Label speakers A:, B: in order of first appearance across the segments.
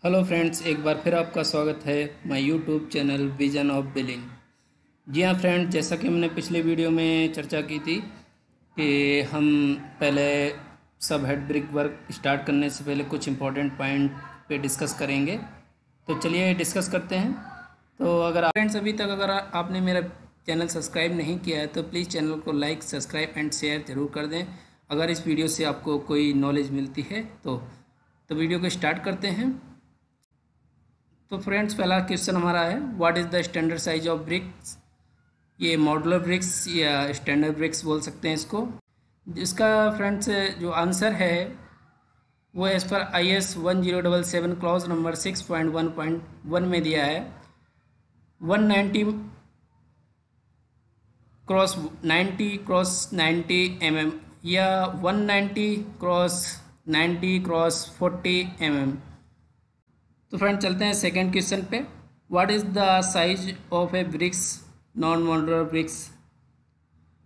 A: Hello friends, एक बार फिर आपका स्वागत है my YouTube channel Vision of Billing. जी हाँ फ्रेंड्स, जैसा कि हमने पिछले वीडियो में चर्चा की थी कि हम पहले सब हेड ब्रिक वर्क स्टार्ट करने से पहले कुछ इम्पोर्टेंट पॉइंट पे डिस्कस करेंगे। तो चलिए डिस्कस करते हैं। तो अगर फ्रेंड्स अभी तक अगर आपने मेरा चैनल सब्सक्राइब नहीं किया है तो प्लीज़ चैनल को लाइक, सब्सक्राइब एंड शेयर ज़रूर कर दें। अगर इस वीडियो से आपको कोई नॉलेज मिलती है तो वीडियो को स्टार्ट करते हैं। तो फ्रेंड्स, पहला क्वेश्चन हमारा है, what is the standard size of BRICS. ये मॉडुलर ब्रिक्स या स्टैंडर्ड ब्रिक्स बोल सकते हैं इसको। इसका फ्रेंड्स जो आंसर है वो as per IS 1077 clause number 6.1.1 में दिया है 190 क्रॉस 90 क्रॉस 90 mm या 190 क्रॉस 90 क्रॉस 40 mm। तो फ्रेंड चलते हैं सेकंड क्वेश्चन पे, what is the size of a bricks non modular bricks.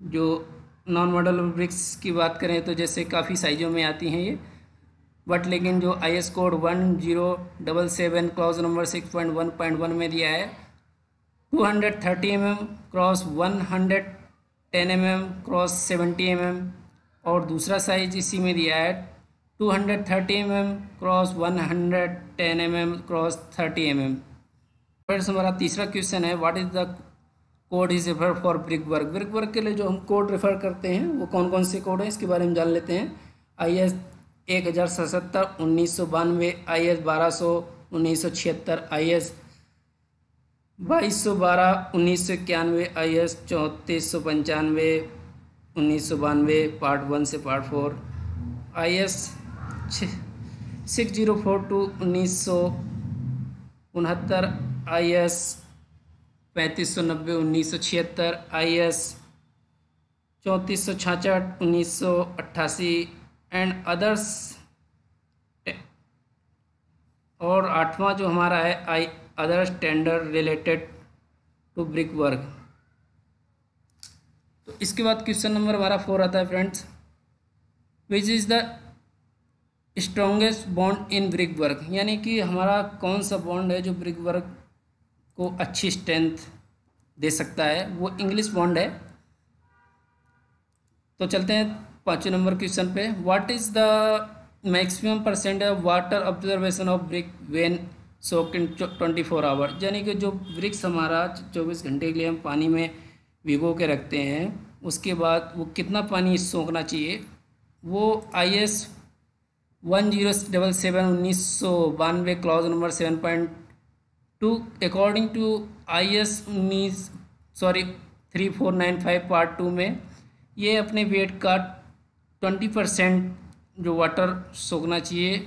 A: जो नॉन मॉडुलर ब्रिक्स की बात करें तो जैसे काफ़ी साइज़ों में आती हैं ये, बट लेकिन जो IS कोड 1077 क्लॉज नंबर 6.1.1 में दिया है 230 mm cross 110 mm cross 70 mm, और दूसरा साइज इसी में दिया है 230 mm cross 110 mm cross 30 mm। Friends हमारा तीसरा क्वेश्चन है, what is the code is refer for brick work. Brick work के लिए जो हम कोड रेफर करते हैं वो कौन कौन से कोड हैं इसके बारे में जान लेते हैं। IS 1077 1992, IS 1200 1976, IS 2212 1991, IS 3495 1992 part 1 से part 4, IS 6042 1969, IS 3590 1976, IS 3466 1988 and others. और आठवां जो हमारा है other standard related to brick work. तो इसके बाद क्वेश्चन नंबर हमारा 4 आता है friends, which is the strongest bond in brick work. यानी कि हमारा कौन सा बॉन्ड है जो ब्रिक वर्क को अच्छी स्ट्रेंथ दे सकता है, वो इंग्लिश बॉन्ड है। तो चलते हैं 5वें नंबर क्वेश्चन पे, what is the maximum percent of water observation of brick when soak in 24 hour. यानी कि जो ब्रिक्स हमारा 24 घंटे के लिए हम पानी में भिगो के रखते हैं उसके बाद वो कितना पानी सोखना चाहिए, वो IS 1077 1992 clause number 7.2 according to IS 3495 part 2 में ये अपने वेट का 20% जो वाटर सोखना चाहिए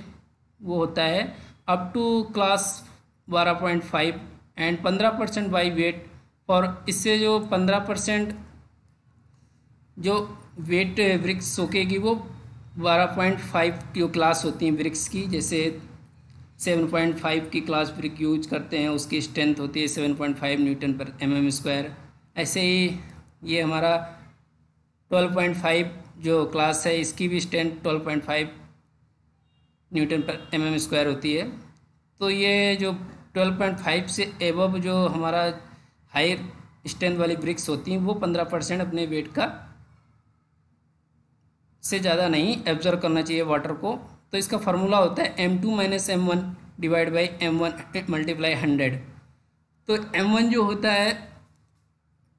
A: वो होता है up to class 12.5 and 15% by weight. और इससे जो 15% जो वेट ब्रिक्स सोखेगी वो 12.5 की क्लास होती हैं ब्रिक्स की। जैसे 7.5 की क्लास ब्रिक यूज करते हैं उसकी स्ट्रेंथ होती है 7.5 न्यूटन पर mm²। ऐसे ही ये हमारा 12.5 जो क्लास है इसकी भी स्ट्रेंथ 12.5 न्यूटन पर mm² होती है। तो ये जो 12.5 से एबव जो हमारा हाई स्ट्रेंथ वाली ब्रिक्स होती हैं वो 15% अपने वेट का से ज़्यादा नहीं एब्जर्व करना चाहिए वाटर को। तो इसका फार्मूला होता है M2 - M1 divide by M1 multiply 100। तो M1 जो होता है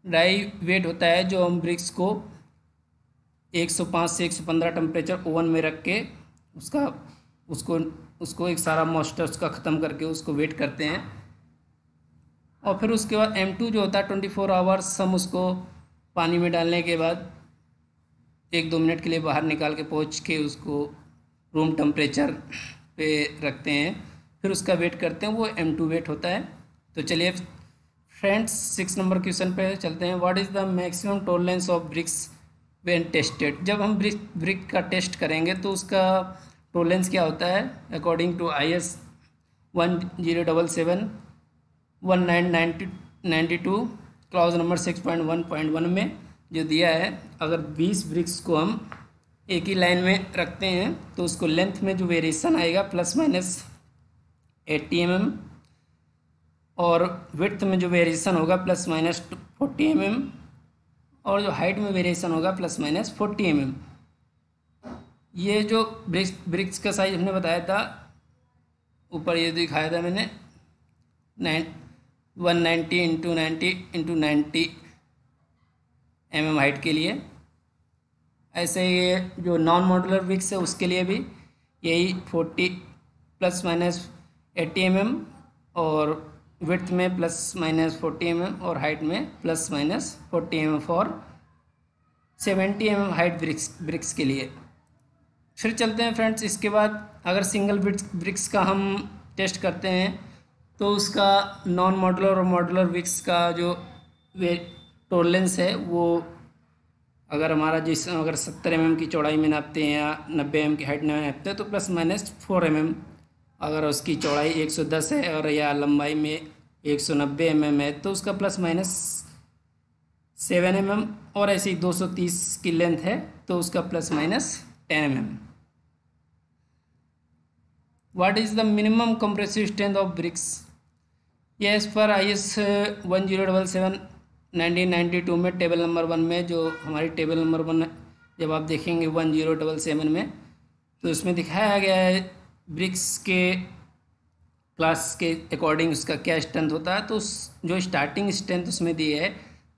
A: ड्राई वेट होता है जो हम ब्रिक्स को 105 से 115 टेम्परेचर ओवन में रख के उसको एक सारा मॉइस्चर उसका ख़त्म करके उसको वेट करते हैं। और फिर उसके बाद M2 जो होता है 24 आवर्स हम उसको पानी में डालने के बाद 1-2 मिनट के लिए बाहर निकाल के पोंछ के उसको रूम टेम्परेचर पे रखते हैं, फिर उसका वेट करते हैं, वो M2 वेट होता है। तो चलिए फ्रेंड्स 6 नंबर क्वेश्चन पे चलते हैं, what is the maximum tolerance of BRICS when tested. जब हम ब्रिक का टेस्ट करेंगे तो उसका टॉलरेंस क्या होता है, according to IS 1077 1992 clause number 6.1.1 में जो दिया है, अगर 20 ब्रिक्स को हम एक ही लाइन में रखते हैं तो उसको लेंथ में जो वेरिएशन आएगा प्लस माइनस 80 mm, और विड्थ में जो वेरिएशन होगा ±40 mm, और जो हाइट में वेरिएशन होगा ±40 mm। ये जो ब्रिक्स का साइज हमने बताया था ऊपर, ये दिखाया था मैंने 190 × 90 हाइट के लिए। ऐसे ये जो नॉन मॉड्यूलर ब्रिक्स है उसके लिए भी यही 40 ±80 mm, और विड्थ में ±40 mm, और हाइट में ±40 mm for 70 mm height bricks के लिए। फिर चलते हैं फ्रेंड्स, इसके बाद अगर सिंगल ब्रिक्स का हम टेस्ट करते हैं तो उसका नॉन मॉड्यूलर और मॉड्यूलर ब्रिक्स का जो टॉलरेंस है वो अगर हमारा अगर 70 mm की चौड़ाई में नापते हैं या 90 mm की हाइट में नापते हैं तो ±4 mm। अगर उसकी चौड़ाई 110 है और या लंबाई में 190 mm है तो उसका +7 mm, और ऐसे ही 230 की लेंथ है तो उसका +10 mm। What is the minimum compressive strength of bricks? Yes, पर IS 1077 1992 में टेबल नंबर 1 में, जो हमारी टेबल नंबर 1 जब आप देखेंगे 1077 में, तो उसमें दिखाया गया है ब्रिक्स के क्लास के अकॉर्डिंग उसका क्या स्ट्रेंथ होता है। तो जो स्टार्टिंग स्ट्रेंथ उसमें दी है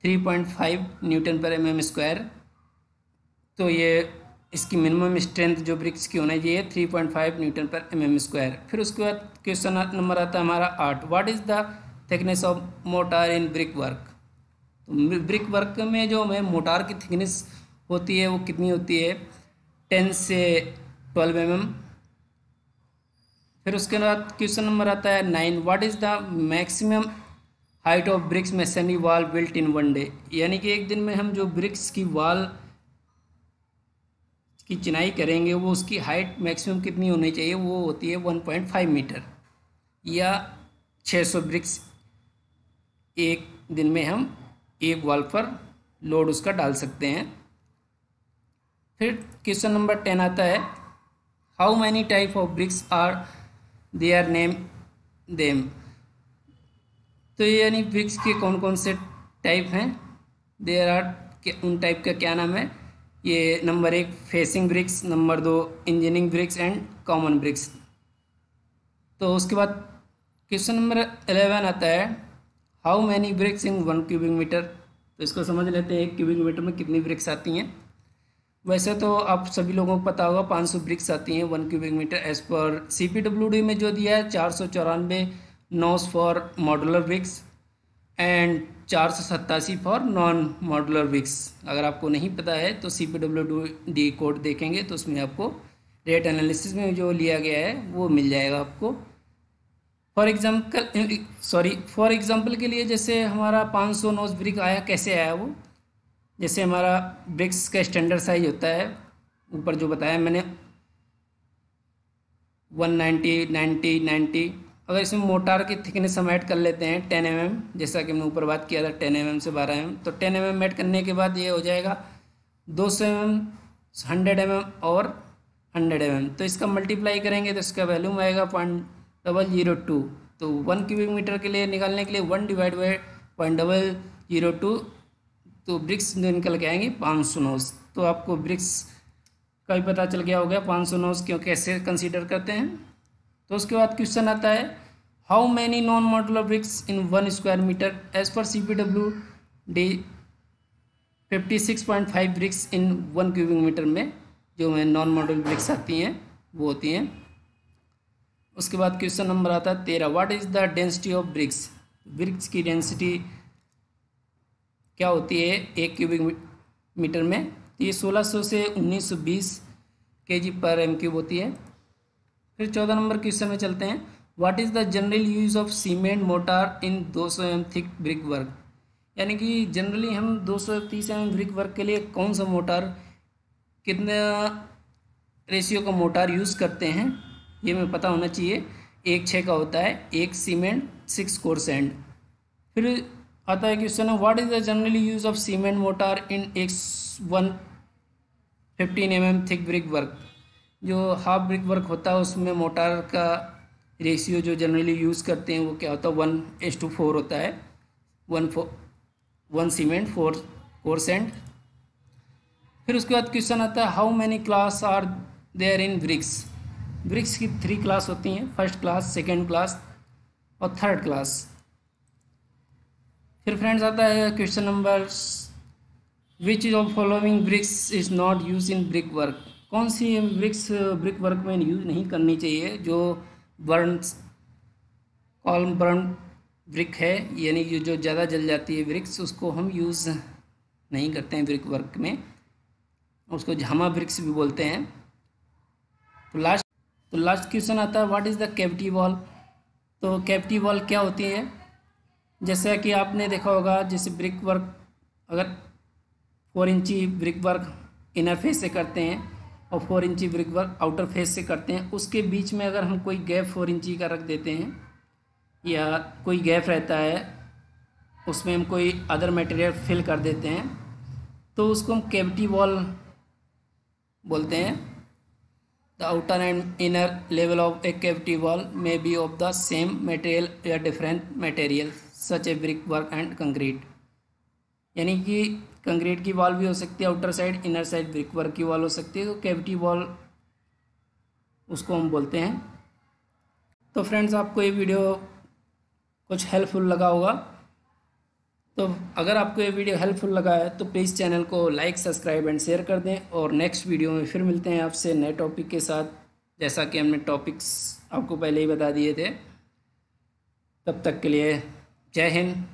A: 3.5 Nm/mm²। तो ये इसकी मिनिमम स्ट्रेंथ जो ब्रिक्स की होना चाहिए 3.5 Nm/mm²। फिर उसके बाद क्वेश्चन नंबर आता है हमारा 8, what is the thickness of motor in brick work. तो ब्रिक वर्क में जो हमें मोटार की थिकनेस होती है वो कितनी होती है, 10 से 12 mm। फिर उसके बाद क्वेश्चन नंबर आता है 9, what is the maximum height of BRICS masonry wall built in 1 day. यानी कि एक दिन में हम जो ब्रिक्स की वॉल की चिनाई करेंगे वो उसकी हाइट मैक्सिमम कितनी होनी चाहिए, वो होती है 1.5 मीटर, या 600 ब्रिक्स एक दिन में हम एक वॉल पर लोड उसका डाल सकते हैं। फिर क्वेश्चन नंबर 10 आता है, how many type of bricks are there name them. तो ये यानी ब्रिक्स के कौन कौन से टाइप हैं, देयर आर उन टाइप का क्या नाम है। ये number 1 facing bricks, number 2 engineering bricks and common bricks. तो उसके बाद क्वेश्चन नंबर 11 आता है, how many bricks in 1 cubic metre. तो इसको समझ लेते हैं 1 क्यूबिक मीटर में कितनी ब्रिक्स आती हैं। वैसे तो आप सभी लोगों को पता होगा 500 ब्रिक्स आती हैं 1 क्यूबिक मीटर। एज पर CPWD में जो दिया है 494 nos for modular bricks and 487 for non modular bricks. अगर आपको नहीं पता है तो CPWD कोड देखेंगे तो उसमें आपको रेट एनालिसिस में जो लिया गया है वो मिल जाएगा आपको। फॉर एग्जांपल के लिए जैसे हमारा 500 नोस ब्रिक आया, कैसे आया वो, जैसे हमारा ब्रिक्स का स्टैंडर्ड साइज होता है ऊपर जो बताया मैंने 190 90 90। अगर इसमें मोटार की थिकनेस हम ऐड कर लेते हैं 10 mm, जैसा कि हमने ऊपर बात किया था 10 mm से 12 mm, तो 10 mm ऐड करने के बाद ये हो जाएगा 200 mm, 100 mm और 100 mm। तो इसका मल्टीप्लाई करेंगे तो इसका वैल्यूम आएगा 0.002। तो 1 क्यूबिक मीटर के लिए निकालने के लिए 1 डिवाइड बाई 0.002, तो ब्रिक्स निकल के आएंगे 500 नोस। तो आपको ब्रिक्स का भी पता चल गया होगा 500 नोस क्यों कैसे कंसीडर करते हैं। तो उसके बाद क्वेश्चन आता है, how many non modular bricks in 1 square metre. As पर CPWD 56.5 bricks in 1 cubic metre में जो में नॉन मॉड्यूलर ब्रिक्स आती हैं वो होती हैं। उसके बाद क्वेश्चन नंबर आता है 13, what is the density of bricks. Bricks की डेंसिटी क्या होती है 1 क्यूबिक मीटर में, तो ये 1600 से 1920 kg/m³ होती है। फिर 14 नंबर क्वेश्चन में चलते हैं, what is the general use of cement motor in 200 mm thick brick work. यानी कि जनरली हम 230 mm ब्रिक वर्क के लिए कौन सा मोटार, कितना रेशियो का मोटार यूज़ करते हैं ये हमें पता होना चाहिए। 1:6 का होता है, 1 सीमेंट 6 कोर सैंड। फिर आता है question, what is the generally use of cement motor in 115 mm thick brick work. जो हाफ ब्रिक वर्क होता है उसमें मोटार का रेशियो जो जनरली यूज़ करते हैं वो क्या होता है, 1:4 होता है। 1 सीमेंट 4 सैंड। फिर उसके बाद क्वेश्चन आता है how many class are there in bricks. Bricks की 3 क्लास होती हैं, फर्स्ट क्लास, सेकेंड क्लास और थर्ड क्लास। फिर फ्रेंड्स आता है question number which is of following bricks is not use in brick work. कौन सी ब्रिक वर्क में यूज नहीं करनी चाहिए, जो बर्न कॉलम बर्न ब्रिक है, यानी कि जो ज़्यादा जल जाती है ब्रिक्स, उसको हम यूज़ नहीं करते हैं ब्रिक वर्क में, उसको झामा ब्रिक्स भी बोलते हैं। तो लास्ट क्वेश्चन आता है what is the cavity wall. तो कैविटी वॉल क्या होती है, जैसा कि आपने देखा होगा, जैसे ब्रिक वर्क अगर 4 इंची ब्रिक वर्क इनर फेस से करते हैं और 4 इंची ब्रिक वर्क आउटर फेस से करते हैं, उसके बीच में अगर हम कोई गैप 4 इंची का रख देते हैं या कोई गैप रहता है, उसमें हम कोई अदर मटेरियल फिल कर देते हैं, तो उसको हम कैविटी वॉल बोलते हैं। The outer and inner level of a cavity wall may be of the same material या different material such a brick work and concrete. यानी कि कंक्रीट की वॉल भी हो सकती है outer side, inner side brick work की wall हो सकती है, तो कैविटी वॉल उसको हम बोलते हैं। तो फ्रेंड्स, आपको ये वीडियो कुछ हेल्पफुल लगा होगा। तो अगर आपको ये वीडियो हेल्पफुल लगा है तो प्लीज़ चैनल को लाइक, सब्सक्राइब एंड शेयर कर दें, और नेक्स्ट वीडियो में फिर मिलते हैं आपसे नए टॉपिक के साथ, जैसा कि हमने टॉपिक्स आपको पहले ही बता दिए थे। तब तक के लिए जय हिंद,